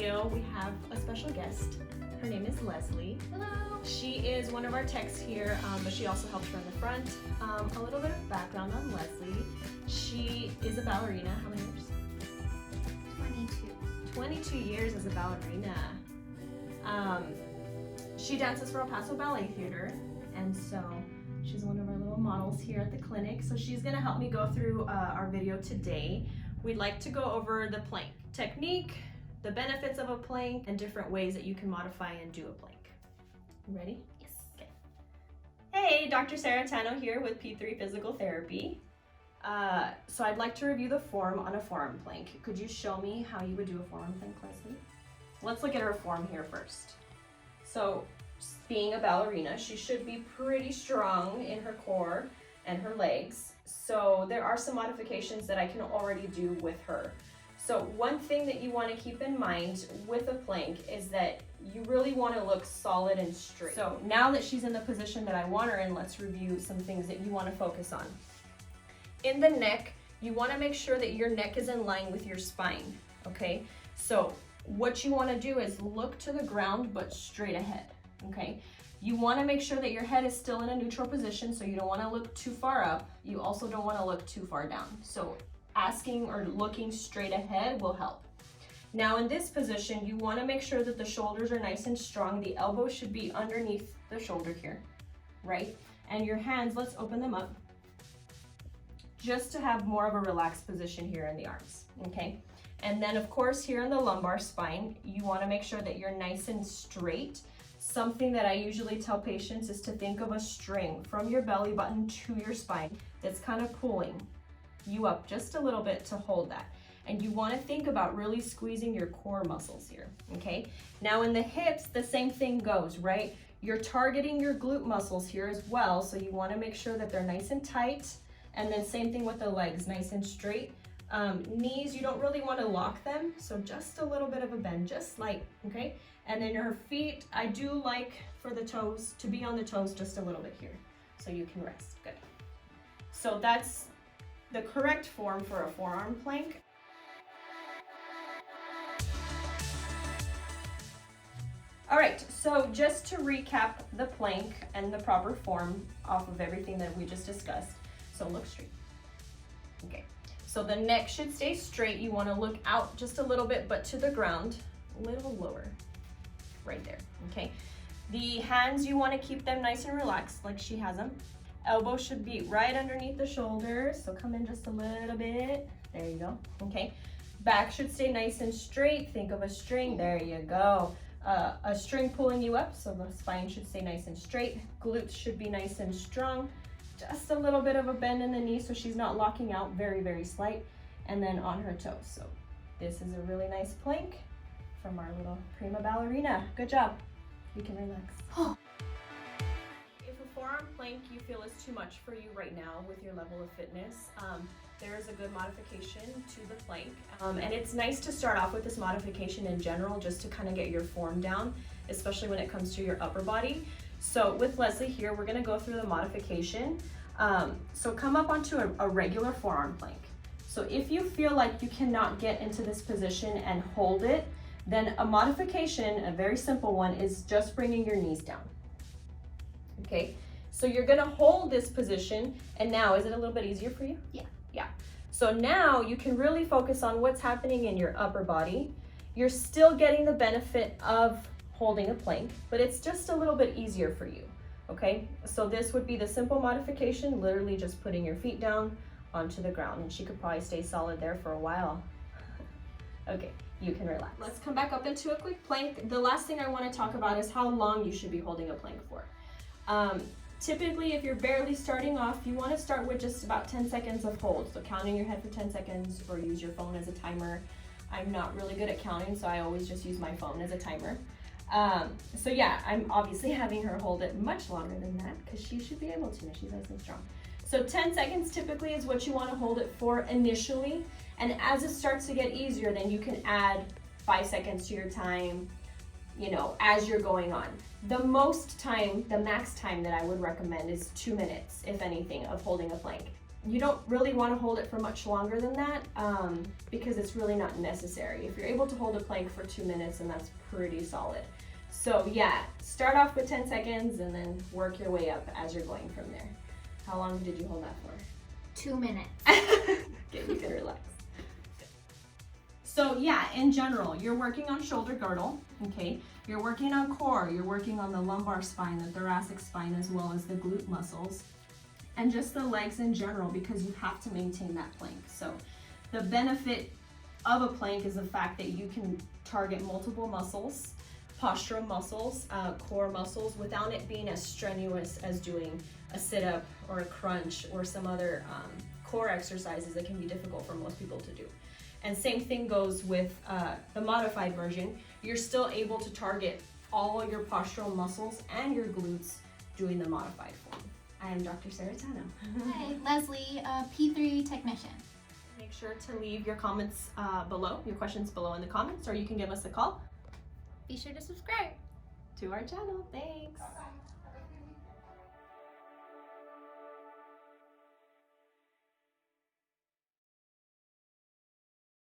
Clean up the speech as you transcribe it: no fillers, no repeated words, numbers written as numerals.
video, we have a special guest. Her name is Leslie. Hello. She is one of our techs here, but she also helps run the front. A little bit of background on Leslie. She is a ballerina. How many years? 22. 22 years as a ballerina. She dances for El Paso Ballet Theater, and so she's one of our little models here at the clinic. So she's gonna help me go through our video today. We'd like to go over the plank technique, the benefits of a plank, and different ways that you can modify and do a plank. You ready? Yes. Okay. Hey, Dr. Sara here with P3 Physical Therapy. So I'd like to review the form on a forearm plank. Could you show me how you would do a forearm plank, Leslie? Let's look at her form here first. So, being a ballerina, she should be pretty strong in her core and her legs. So there are some modifications that I can already do with her. So one thing that you want to keep in mind with a plank is that you really want to look solid and straight. So now that she's in the position that I want her in, let's review some things that you want to focus on. In the neck, you want to make sure that your neck is in line with your spine, okay? So what you want to do is look to the ground but straight ahead, okay? You want to make sure that your head is still in a neutral position, so you don't want to look too far up. You also don't want to look too far down. So asking or looking straight ahead will help. Now in this position, you want to make sure that the shoulders are nice and strong. The elbow should be underneath the shoulder here, right? And your hands, let's open them up, just to have more of a relaxed position here in the arms, okay? And then of course here in the lumbar spine, you want to make sure that you're nice and straight. Something that I usually tell patients is to think of a string from your belly button to your spine that's kind of pulling you up just a little bit to hold that. And you want to think about really squeezing your core muscles here, okay? Now in the hips, the same thing goes, right? You're targeting your glute muscles here as well, so you want to make sure that they're nice and tight. And then same thing with the legs, nice and straight. Knees, you don't really want to lock them, so just a little bit of a bend, just light, okay? And then her feet, I do like for the toes to be on the toes just a little bit here, so you can rest. Good. So that's the correct form for a forearm plank. All right, so just to recap the plank and the proper form off of everything that we just discussed. So look straight. Okay, so the neck should stay straight. You want to look out just a little bit, but to the ground, a little lower, right there, okay? The hands, you want to keep them nice and relaxed like she has them. Elbow should be right underneath the shoulders, so come in just a little bit. There you go, okay? Back should stay nice and straight. Think of a string, there you go. A string pulling you up, so the spine should stay nice and straight. Glutes should be nice and strong. Just a little bit of a bend in the knee so she's not locking out, very, very slight. And then on her toes. So this is a really nice plank from our little prima ballerina. Good job. You can relax. If a forearm plank you feel is too much for you right now with your level of fitness, there is a good modification to the plank. And it's nice to start off with this modification in general just to kind of get your form down, especially when it comes to your upper body. So with Leslie here, we're gonna go through the modification. So come up onto a regular forearm plank. So if you feel like you cannot get into this position and hold it, then a modification, a very simple one, is just bringing your knees down. Okay, so you're gonna hold this position, and now, is it a little bit easier for you? Yeah. Yeah. So now you can really focus on what's happening in your upper body. You're still getting the benefit of holding a plank, but it's just a little bit easier for you, okay? So this would be the simple modification, literally just putting your feet down onto the ground, and she could probably stay solid there for a while. Okay, you can relax. Let's come back up into a quick plank. The last thing I want to talk about is how long you should be holding a plank for. Typically, if you're barely starting off, you want to start with just about 10 seconds of hold. So counting your head for 10 seconds or use your phone as a timer. I'm not really good at counting, so I always just use my phone as a timer. So yeah, I'm obviously having her hold it much longer than that because she should be able to, she's nice and strong. So 10 seconds typically is what you want to hold it for initially. And as it starts to get easier, then you can add 5 seconds to your time, you know, as you're going on. The most time, the max time that I would recommend is 2 minutes, if anything, of holding a plank. You don't really want to hold it for much longer than that because it's really not necessary. If you're able to hold a plank for 2 minutes, then that's pretty solid. So yeah, start off with 10 seconds and then work your way up as you're going from there. How long did you hold that for? 2 minutes. Okay, you can relax. So yeah, in general, you're working on shoulder girdle, okay? You're working on core, you're working on the lumbar spine, the thoracic spine, as well as the glute muscles, and just the legs in general, because you have to maintain that plank. So the benefit of a plank is the fact that you can target multiple muscles, postural muscles, core muscles, without it being as strenuous as doing a sit-up or a crunch or some other core exercises that can be difficult for most people to do. And same thing goes with the modified version. You're still able to target all your postural muscles and your glutes doing the modified form. I am Dr. Sara Tano. Hi, Leslie, P3 technician. Make sure to leave your comments below, your questions below in the comments, or you can give us a call Be sure to subscribe to our channel. Thanks.